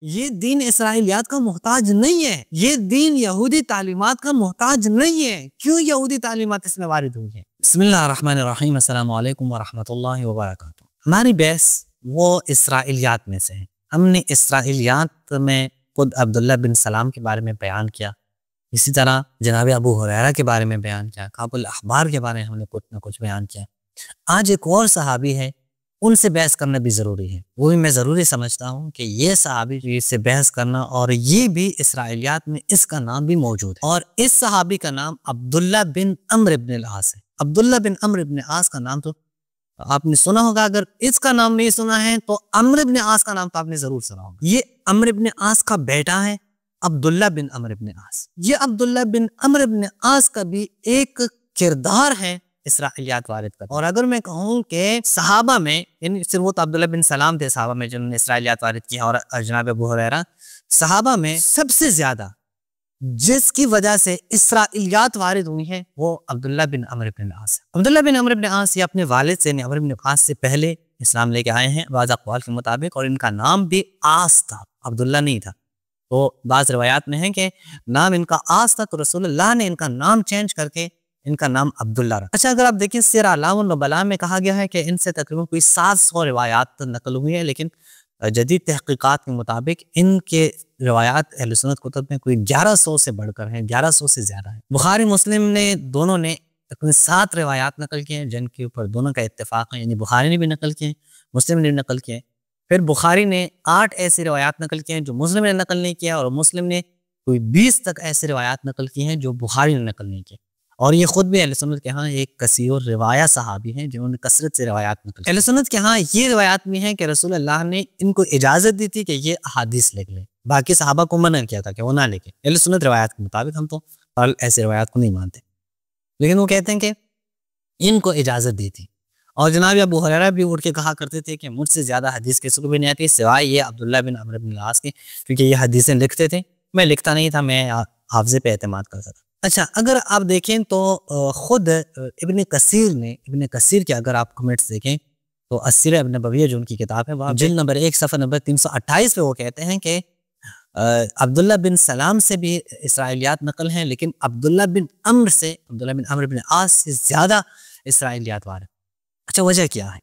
یہ دین اسرائیلیات کا محتاج نہیں ہے، یہ دین یہودی تعلیمات کا محتاج نہیں ہے۔ کیوں یہودی تعلیمات اس میں وارد ہوئی ہیں؟ بسم اللہ الرحمن الرحیم، السلام علیکم ورحمۃ اللہ وبرکاتہ۔ ہماری بحث وہ اسرائیلیات میں سے ہے۔ ہم نے اسرائیلیات میں خود عبداللہ بن سلام کے بارے میں بیان کیا، اسی طرح جناب ابو ہریرہ کے بارے میں بیان کیا، کعب الاحبار کے بارے میں ہم نے کچھ نہ کچھ بیان کیا۔ آج ایک اور صحابی ہے، ان سے بحث کرنا بھی ضروری ہے، وہ بھی میں ضروری سمجھتا ہوں کہ یہ صحابی سے بحث کرنا، اور یہ بھی اسرائیلیات میں اس کا نام بھی موجود ہے، اور اس صحابی کا نام عبداللہ بن عمرو بن العاص ہے۔ عبداللہ بن عمرو بن العاص کا نام تو آپ نے سنا ہوگا، اگر اس کا نام نہیں سنا ہے تو عمرو بن العاص کا نام تو آپ نے ضرور سنا ہوگا۔ یہ عمرو بن العاص کا بیٹا ہے عبداللہ بن عمرو بن العاص۔ یہ عبداللہ بن عمرو بن العاص کا بھی ایک کردار ہے اسرائیلیات وارد کرتا۔ اور اگر میں کہوں کہ صحابہ میں، یعنی صرف وہ تو عبداللہ بن سلام تھے صحابہ میں جنہوں نے اسرائیلیات وارد کیا، اور جناب ابو ہریرہ، صحابہ میں سب سے زیادہ جس کی وجہ سے اسرائیلیات وارد ہوئی ہیں وہ عبداللہ بن عمرو بن العاص ہے۔ عبداللہ بن عمرو بن العاص یہ اپنے والد سے، عمرو بن العاص سے پہلے اسلام لے کے آئے ہیں بعض اقوال کے مطابق، اور ان کا نام بھی عاص تھا، عبداللہ نہیں تھا۔ تو بعض روایات میں ہے کہ نام ان کا عاص تھا، تو رسول اللہ نے ان کا نام چینج کر کے ان کا نام عبداللہ رکھا۔ اچھا، اگر آپ دیکھیں سیر اعلام النبلاء میں کہا گیا ہے کہ ان سے تقریباً کوئی 700 روایات نقل ہوئی ہے، لیکن جدید تحقیقات کے مطابق ان کے روایات اہل سنت کتب میں کوئی 1100 سے بڑھ کر ہیں، 1100 سے زیادہ ہیں۔ بخاری مسلم نے دونوں نے تقریباً 7 روایات نقل کیے ہیں جن کے اوپر دونوں کا اتفاق ہے، یعنی بخاری نے بھی نقل کیے، مسلم نے بھی نقل کیے۔ پھر بخاری نے 8 ایسی روایات نقل کی ہیں جو مسلم نے نقل نہیں کیا، اور مسلم نے کوئی 20 تک ایسی روایات نقل کی ہیں جو بخاری نے نقل نہیں کی۔ اور یہ خود بھی اہل سنت کے ہاں ایک کثیر روایہ صحابی ہیں جنہوں نے کثرت سے روایات نقل کی۔ اہل سنت کے ہاں یہ روایات بھی ہیں کہ رسول اللہ نے ان کو اجازت دی تھی کہ یہ احادیث لکھ لیں، باقی صحابہ کو منع کیا تھا کہ وہ نہ لکھیں۔ اہل سنت روایات کے مطابق، ہم تو ایسے روایات کو نہیں مانتے، لیکن وہ کہتے ہیں کہ ان کو اجازت دی تھی۔ اور جناب ابو ہریرہ بھی اٹھ کے کہا کرتے تھے کہ مجھ سے زیادہ حدیث کسی کو بھی نہیں آتی سوائے یہ عبداللہ بن عمرو بن العاص کے، کیونکہ یہ حدیثیں لکھتے تھے، میں لکھتا نہیں تھا، میں حافظے پہ اعتماد کرتا تھا۔ اچھا، اگر آپ دیکھیں تو خود ابن کثیر کے اگر آپ کمنٹس دیکھیں تو السیرہ ابن نبویہ جو ان کی کتاب ہے، وہاں جلد نمبر 1 صفحہ نمبر 328 پہ وہ کہتے ہیں کہ عبداللہ بن سلام سے بھی اسرائیلیات نقل ہیں، لیکن عبداللہ بن عمرو بن العاص سے زیادہ اسرائیلیات وارد۔ اچھا، وجہ کیا ہے؟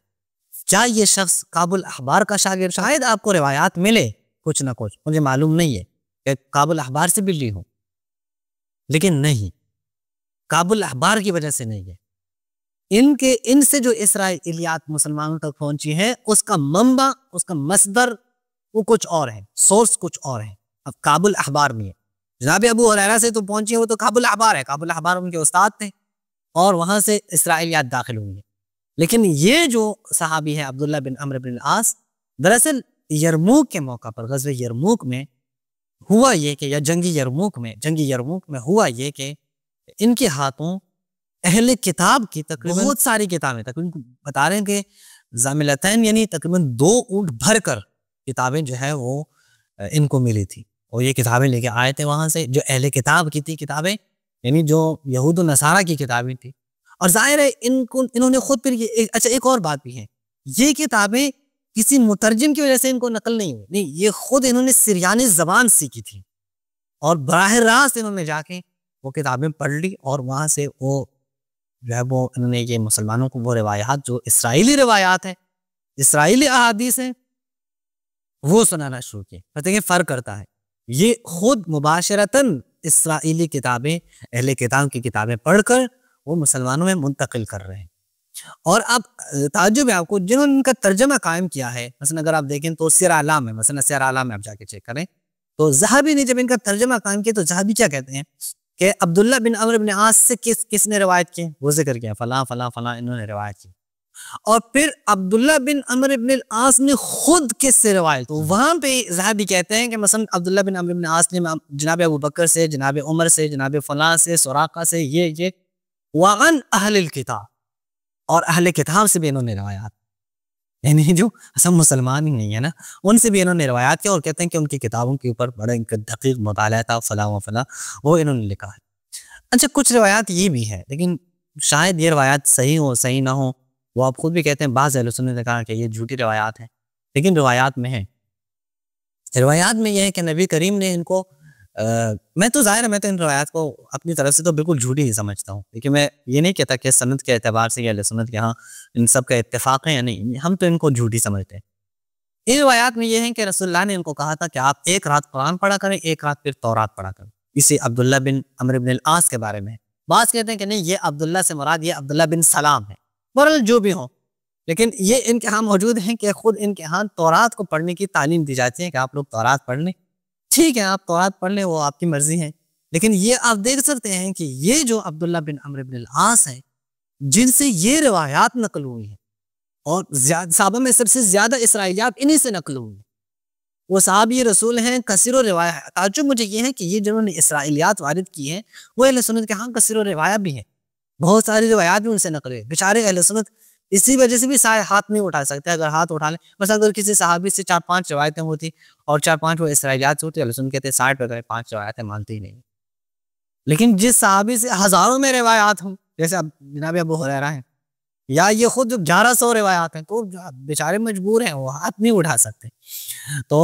کیا یہ شخص کعب الاحبار کا شاگرد؟ شاید آپ کو روایات ملے کچھ نہ کچھ، مجھے معلوم نہیں ہے کہ کعب الاحبار سے بھی لی ہوں، لیکن نہیں، کعب الاحبار کی وجہ سے نہیں ہے۔ ان سے جو اسرائیلیات مسلمانوں تک پہنچی ہے، اس کا منبع، اس کا مصدر وہ کچھ اور ہے، سورس کچھ اور ہے۔ اب کعب الاحبار میں ہے، جناب ابو ہریرہ سے تو پہنچی ہے، وہ تو کعب الاحبار ہے، کعب الاحبار ان کے استاد تھے، اور وہاں سے اسرائیلیات داخل ہوئی ہیں۔ لیکن یہ جو صحابی ہے عبداللہ بن عمرو بن العاص، دراصل یرموک کے موقع پر، غزوہ یرموک میں ہوا یہ کہ، یا جنگی یرموک میں ہوا یہ کہ ان کے ہاتھوں اہل کتاب کی تقریباً بہت ساری کتابیں، تقریباً بتا رہے ہیں کہ زاملتین، یعنی تقریباً 2 اونٹ بھر کر کتابیں جو ہے وہ ان کو ملی تھی، اور یہ کتابیں لے کے آئے تھے وہاں سے، جو اہل کتاب کی تھی کتابیں، یعنی جو یہود و نصارہ کی کتابیں تھی۔ اور ظاہر ہے انہوں نے خود پھر اچھا، ایک اور بات بھی ہے، یہ کتابیں کسی مترجم کی وجہ سے ان کو نقل نہیں ہوئی، نہیں، یہ خود انہوں نے سریانی زبان سیکھی تھی، اور براہ راست انہوں نے جا کے وہ کتابیں پڑھ لی، اور وہاں سے وہ جو ہے وہ انہوں نے یہ مسلمانوں کو وہ روایات جو اسرائیلی روایات ہیں، اسرائیلی احادیث ہیں، وہ سنانا شروع کی۔ پتہ ہے فرق کرتا ہے، یہ خود مباشرتاً اسرائیلی کتابیں، اہل کتاب کی کتابیں پڑھ کر وہ مسلمانوں میں منتقل کر رہے ہیں۔ اور اب تعجب ہے آپ کو، جنہوں نے ان کا ترجمہ قائم کیا ہے، مثلا اگر آپ دیکھیں تو سیر اعلام میں، مثلا سیر اعلام میں آپ جا کے چیک کریں تو ذہبی نے جب ان کا ترجمہ قائم کیا تو ذہبی کیا کہتے ہیں کہ عبداللہ بن عمرو بن العاص سے کس نے روایت کی، وہ ذکر کیا، فلاں فلاں فلاں انہوں نے روایت کی، اور پھر عبداللہ بن عمرو بن العاص نے خود کس سے روایت، تو وہاں پہ ذہبی کہتے ہیں کہ مثلا عبداللہ بن عمرو بن العاص نے جناب ابو بکر سے، جناب عمر سے، جناب فلاں سے، سراقہ سے، یہ وعن اہل الکتاب، اور اہل کتاب سے بھی انہوں نے روایات، یعنی جو اصل مسلمان ہی نہیں ہے نا، ان سے بھی انہوں نے روایات کیا، اور کہتے ہیں کہ ان کی کتابوں کے اوپر بڑا ان کا دقیق مطالعہ تھا، فلاں و فلاں، وہ انہوں نے لکھا ہے۔ اچھا، کچھ روایات یہ بھی ہے، لیکن شاید یہ روایات صحیح ہو صحیح نہ ہو، وہ آپ خود بھی کہتے ہیں، بعض اہل سنت نے کہا کہ یہ جھوٹی روایات ہیں، لیکن روایات میں ہیں روایات میں یہ ہے کہ نبی کریم نے ان کو میں تو ظاہر ہے میں تو ان روایات کو اپنی طرف سے تو بالکل جھوٹی ہی سمجھتا ہوں، لیکن میں یہ نہیں کہتا کہ سند کے اعتبار سے یا اہل سنت کے ہاں ان سب کا اتفاق ہے یا نہیں، ہم تو ان کو جھوٹی سمجھتے ہیں۔ ان روایات میں یہ ہے کہ رسول اللہ نے ان کو کہا تھا کہ آپ ایک رات قرآن پڑھا کریں، ایک رات پھر تورات پڑھا کریں۔ اسی عبداللہ بن عمرو بن العاص کے بارے میں ہے۔ بعض کہتے ہیں کہ نہیں، یہ عبداللہ سے مراد یہ عبداللہ بن سلام ہے۔ بہرحال جو بھی ہوں، لیکن یہ ان کے ہاں موجود ہیں کہ خود ان کے ہاں تورات کو پڑھنے کی تعلیم دی جاتی ہے کہ آپ لوگ تورات پڑھ لیں۔ ٹھیک ہے، آپ تورات پڑھ لیں، وہ آپ کی مرضی ہے، لیکن یہ آپ دیکھ سکتے ہیں کہ یہ جو عبداللہ بن عمرو بن العاص ہیں جن سے یہ روایات نقل ہوئی ہیں، اور صحابہ میں سب سے زیادہ اسرائیلیات انہی سے نقل ہوئی ہیں، وہ صحابی رسول ہیں کثیر و روایت۔ تعجب مجھے یہ ہے کہ یہ جنہوں نے اسرائیلیات وارد کی ہیں وہ اہل سنت کے ہاں کثیر و روایت بھی ہیں، بہت ساری روایات بھی ان سے نقل ہوئی۔ بیچارے اہل سنت اسی وجہ سے بھی سارے ہاتھ نہیں اٹھا سکتے، اگر ہاتھ اٹھا لیں بس اگر کسی صحابی سے 4-5 روایتیں ہوتی اور 4-5 وہ اسرائیلیات ہوتی، اہل سنت کہتے ہیں 60 پہ 5 روایتیں مانتے ہی نہیں۔ لیکن جس صحابی سے ہزاروں میں روایات ہوں، جیسے اب جناب ابو ہریرہ ہیں، یا یہ خود 1100 روایات ہیں، تو بیچارے مجبور ہیں، وہ ہاتھ نہیں اٹھا سکتے۔ تو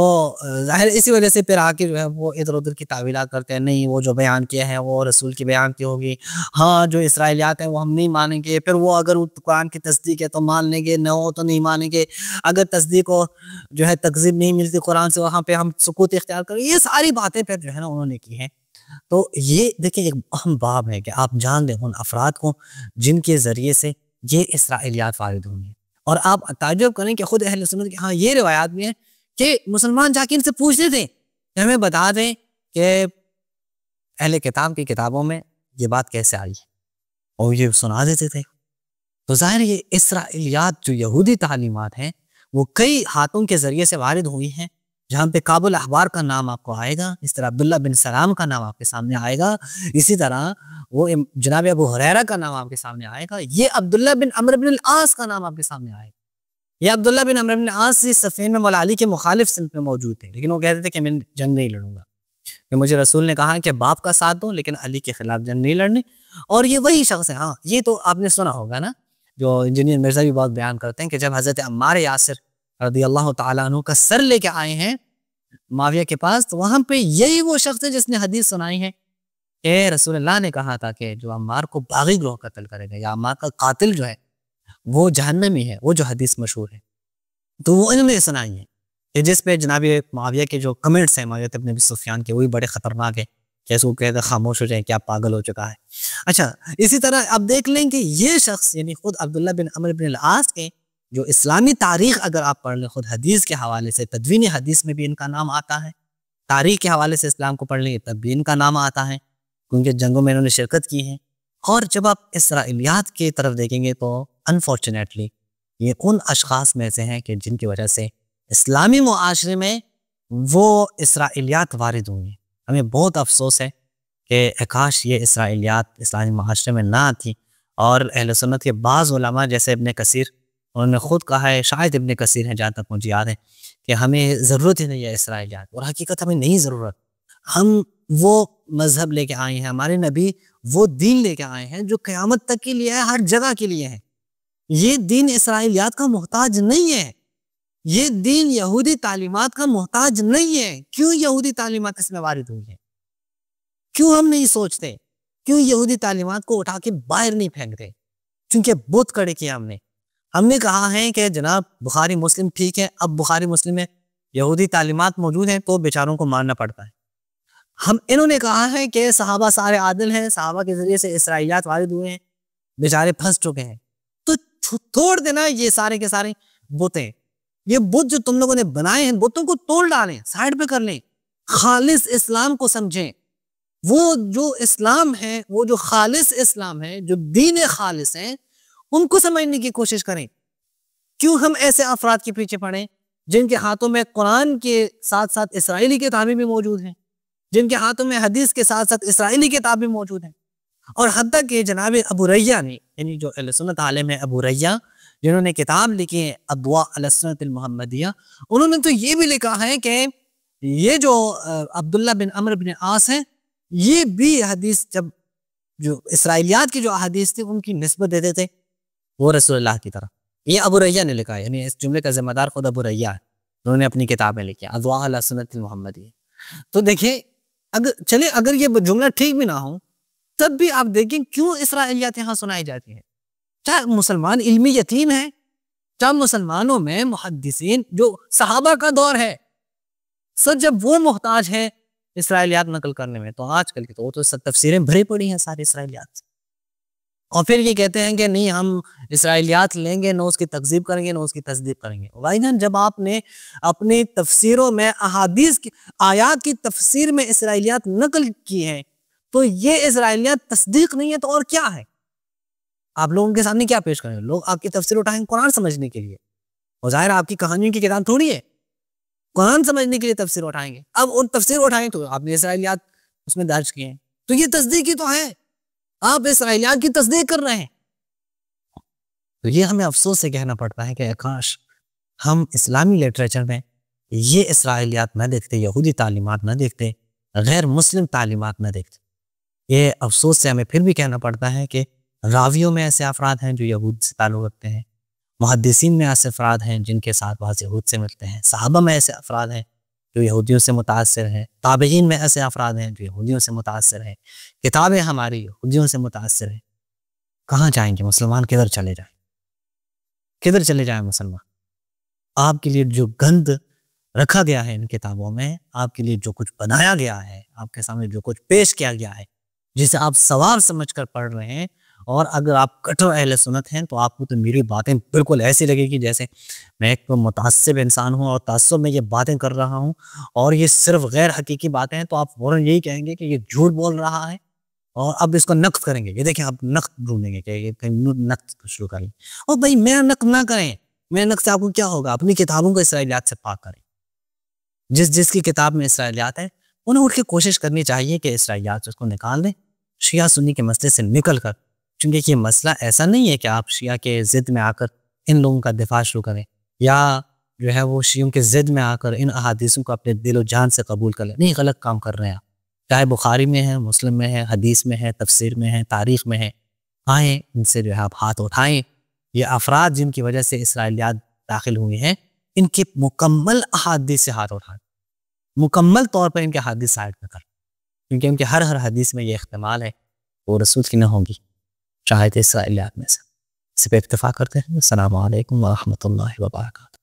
ظاہر اسی وجہ سے پھر آ کے جو ہے وہ ادھر ادھر کی تعویلات کرتے ہیں، نہیں وہ جو بیان کیا ہے وہ رسول کی بیان کی ہوگی، ہاں جو اسرائیلیات ہیں وہ ہم نہیں مانیں گے، پھر وہ اگر قرآن کی تصدیق ہے تو مان لیں گے، نہ ہو تو نہیں مانیں گے، اگر تصدیق کو جو ہے تکذیب نہیں ملتی قرآن سے وہاں پہ ہم سکوت اختیار کریں۔ یہ ساری باتیں پھر جو ہے نا انہوں نے کی ہیں۔ تو یہ دیکھیں ایک اہم باب ہے کہ آپ جان لیں ان افراد کو جن کے ذریعے سے یہ اسرائیلیات وارد ہوئی ہیں، اور آپ تعجب کریں کہ خود اہل سنت کے ہاں یہ روایات بھی ہیں کہ مسلمان جا کے ان سے پوچھتے تھے کہ ہمیں بتا دیں کہ اہل کتاب کی کتابوں میں یہ بات کیسے آئی ہے، اور یہ سنا دیتے تھے۔ تو ظاہر یہ اسرائیلیات جو یہودی تعلیمات ہیں وہ کئی ہاتھوں کے ذریعے سے وارد ہوئی ہیں، جہاں پہ کعب الاحبار کا نام آپ کو آئے گا، اس طرح عبداللہ بن سلام کا نام آپ کے سامنے آئے گا، اسی طرح وہ جناب ابو ہریرہ کا نام آپ کے سامنے آئے گا، یہ عبداللہ بن عمرو بن العاص کا نام آپ کے سامنے آئے گا۔ یہ عبداللہ بن عمرو بن العاص صفین میں مولا علی کے مخالف سمت میں موجود تھے، لیکن وہ کہتے تھے کہ میں جنگ نہیں لڑوں گا، کہ مجھے رسول نے کہا کہ باپ کا ساتھ دو لیکن علی کے خلاف جنگ نہیں لڑنی۔ اور یہ وہی شخص ہے، ہاں یہ تو آپ نے سنا ہوگا نا، جو انجینئر مرزا بھی بہت بیان کرتے ہیں کہ جب حضرت عمار یاسر رضی اللہ تعالیٰ عنہ کا سر لے کے آئے ہیں معاویہ کے پاس، تو وہاں پہ یہی وہ شخص ہے جس نے حدیث سنائی ہے کہ رسول اللہ نے کہا تھا کہ جو عمار کو باغی گروہ قتل کرے گا یا عمار کا قاتل جو ہے وہ جہنمی ہے، وہ جو حدیث مشہور ہے، تو وہ انہوں نے سنائی ہے کہ جس پہ جناب معاویہ کے جو کمنٹس ہیں معاویہ ابن ابی سفیان کے، وہی بڑے خطرناک ہیں، جیسے وہ کہتے ہیں خاموش ہو جائیں کیا پاگل ہو چکا ہے۔ اچھا اسی طرح اب دیکھ لیں کہ یہ شخص یعنی خود عبداللہ بن عمرو بن العاص کے جو اسلامی تاریخ اگر آپ پڑھ لیں، خود حدیث کے حوالے سے تدوین حدیث میں بھی ان کا نام آتا ہے، تاریخ کے حوالے سے اسلام کو پڑھ لیں تب بھی ان کا نام آتا ہے، کیونکہ جنگوں میں انہوں نے شرکت کی ہے۔ اور جب آپ اسرائیلیات کی طرف دیکھیں گے تو انفارچونیٹلی یہ ان اشخاص میں سے ہیں کہ جن کی وجہ سے اسلامی معاشرے میں وہ اسرائیلیات وارد ہوئی ہیں۔ ہمیں بہت افسوس ہے کہ کاش یہ اسرائیلیات اسلامی معاشرے میں نہ آتی، اور اہل سنت کے بعض علماء جیسے ابن کثیر انہوں نے خود کہا ہے، شاید ابن کثیر ہیں جہاں تک مجھے یاد ہے، کہ ہمیں ضرورت ہی نہیں ہے اسرائیلیات، اور حقیقت ہمیں نہیں ضرورت۔ ہم وہ مذہب لے کے آئے ہیں، ہمارے نبی وہ دین لے کے آئے ہیں جو قیامت تک کے لیے ہے، ہر جگہ کے لیے ہے۔ یہ دین اسرائیلیات کا محتاج نہیں ہے، یہ دین یہودی تعلیمات کا محتاج نہیں ہے۔ کیوں یہودی تعلیمات اس میں وارد ہوئی ہیں؟ کیوں ہم نہیں سوچتے؟ کیوں یہودی تعلیمات کو اٹھا کے باہر نہیں پھینکتے؟ کیونکہ بت کھڑے کیا ہم نے کہا ہے کہ جناب بخاری مسلم ٹھیک ہے، اب بخاری مسلم میں یہودی تعلیمات موجود ہیں تو بیچاروں کو ماننا پڑتا ہے۔ انہوں نے کہا ہے کہ صحابہ سارے عادل ہیں، صحابہ کے ذریعے سے اسرائیلیات وارد ہوئے ہیں، بیچارے پھنس چکے ہیں، تو توڑ دینا یہ سارے کے سارے بتیں، یہ بت جو تم لوگوں نے بنائے ہیں بتوں کو توڑ ڈالیں، سائڈ پہ کر لیں، خالص اسلام کو سمجھیں۔ وہ جو اسلام ہے، وہ جو خالص اسلام ہے، جو دین خالص ہے، ان کو سمجھنے کی کوشش کریں۔ کیوں ہم ایسے افراد کے پیچھے پڑیں جن کے ہاتھوں میں قرآن کے ساتھ ساتھ اسرائیلی کتابیں بھی موجود ہیں، جن کے ہاتھوں میں حدیث کے ساتھ ساتھ اسرائیلی کتاب بھی موجود ہیں، اور حتیٰ کہ جناب ابو ریہ نے، یعنی جو اہل سنت عالم ہے ابو ریہ، جنہوں نے کتاب لکھی ہے اضواء علی السنۃ المحمدیہ، انہوں نے تو یہ بھی لکھا ہے کہ یہ جو عبداللہ بن عمرو بن العاص ہیں، یہ بھی حدیث جب جو اسرائیلیات کی جو احادیث تھی ان کی نسبت دیتے تھے وہ رسول اللہ کی طرح۔ یہ ابو ریہ نے لکھا ہے، یعنی اس جملے کا ذمہ دار خود ابو ریہ ہے۔ انہوں نے اپنی کتابیں لکھی اضواء علی سنت المحمدیہ. تو دیکھیں اگر یہ جملہ ٹھیک بھی نہ ہو تب بھی آپ دیکھیں کیوں اسرائیلیات یہاں سنائی جاتی ہیں. چاہے مسلمان علمی یتیم ہیں، چاہے مسلمانوں میں محدثین جو صحابہ کا دور ہے سر جب وہ محتاج ہیں اسرائیلیات نقل کرنے میں، تو آج کل کی تو تفسیریں بھری پڑی ہیں سارے اسرائیلیات سے، اور پھر یہ کہتے ہیں کہ نہیں ہم اسرائیلیات لیں گے، نہ اس کی تکذیب کریں گے نہ اس کی تصدیق کریں گے. بھائی جان جب آپ نے اپنی تفسیروں میں احادیث کی آیات کی تفسیر میں اسرائیلیات نقل کی ہیں تو یہ اسرائیلیات تصدیق نہیں ہے تو اور کیا ہے؟ آپ لوگوں کے سامنے کیا پیش کریں گے؟ لوگ آپ کی تفسیر اٹھائیں گے قرآن سمجھنے کے لیے، اور ظاہر آپ کی کہانیوں کی کتاب تھوڑی ہے، قرآن سمجھنے کے لیے تفسیر اٹھائیں گے. اب ان تفسیر اٹھائیں تو آپ نے اسرائیلیات اس میں درج کیے ہیں، تو یہ تصدیق ہی تو ہے، آپ اسرائیلیات کی تصدیق کر رہے ہیں. تو یہ ہمیں افسوس سے کہنا پڑتا ہے کہ کاش ہم اسلامی لٹریچر میں یہ اسرائیلیات نہ دیکھتے، یہودی تعلیمات نہ دیکھتے، غیر مسلم تعلیمات نہ دیکھتے. یہ افسوس سے ہمیں پھر بھی کہنا پڑتا ہے کہ راویوں میں ایسے افراد ہیں جو یہود سے تعلق رکھتے ہیں، محدثین میں ایسے افراد ہیں جن کے ساتھ بعض یہود سے ملتے ہیں، صحابہ میں ایسے افراد ہیں جو یہودیوں سے متاثر ہیں، تابعین میں ایسے افراد ہیں جو یہودیوں سے متاثر ہیں، کتابیں ہماری یہودیوں سے متاثر ہیں. کہاں جائیں گے مسلمان؟ کدھر چلے جائیں؟ کدھر چلے جائیں مسلمان؟ آپ کے لیے جو گند رکھا گیا ہے ان کتابوں میں، آپ کے لیے جو کچھ بنایا گیا ہے، آپ کے سامنے جو کچھ پیش کیا گیا ہے جسے آپ ثواب سمجھ کر پڑھ رہے ہیں، اور اگر آپ کٹر اہل سنت ہیں تو آپ کو تو میری باتیں بالکل ایسی لگے گی جیسے میں ایک متعصب انسان ہوں اور تعصب میں یہ باتیں کر رہا ہوں اور یہ صرف غیر حقیقی باتیں ہیں، تو آپ فوراً یہی کہیں گے کہ یہ جھوٹ بول رہا ہے اور اب اس کو نقد کریں گے. یہ دیکھیں آپ نقد ڈھونڈیں گے کہ یہ نقد شروع کریں، اور بھائی میرا نقد نہ کریں، میرے نقد سے آپ کو کیا ہوگا؟ اپنی کتابوں کو اسرائیلیات سے پاک کریں. جس کی کتاب میں اسرائیلیات ہیں انہیں اٹھ کے کوشش کرنی چاہیے کہ اسرائیلیات اس کو نکال دیں شیعہ سنی کے مسئلے سے نکل کر، کیونکہ یہ مسئلہ ایسا نہیں ہے کہ آپ شیعہ کے ضد میں آ کر ان لوگوں کا دفاع شروع کریں، یا جو ہے وہ شیعوں کے ضد میں آ کر ان احادیثوں کو اپنے دل و جان سے قبول کر لیں. نہیں، غلط کام کر رہے ہیں آپ. چاہے بخاری میں ہے، مسلم میں ہے، حدیث میں ہے، تفسیر میں ہے، تاریخ میں ہے، آئیں ان سے جو ہے آپ ہاتھ اٹھائیں. یہ افراد جن کی وجہ سے اسرائیلیات داخل ہوئی ہیں ان کے مکمل احادیث سے ہاتھ اٹھائیں، مکمل طور پر ان کے حدیث سائڈ میں کر، کیونکہ ان کے ہر حدیث میں یہ احتمال ہے وہ رسول کی نہ ہوگی، شاید اسرائیلیات میں سے. اس پہ اکتفا کرتے ہیں. السلام علیکم ورحمۃ اللہ وبرکاتہ.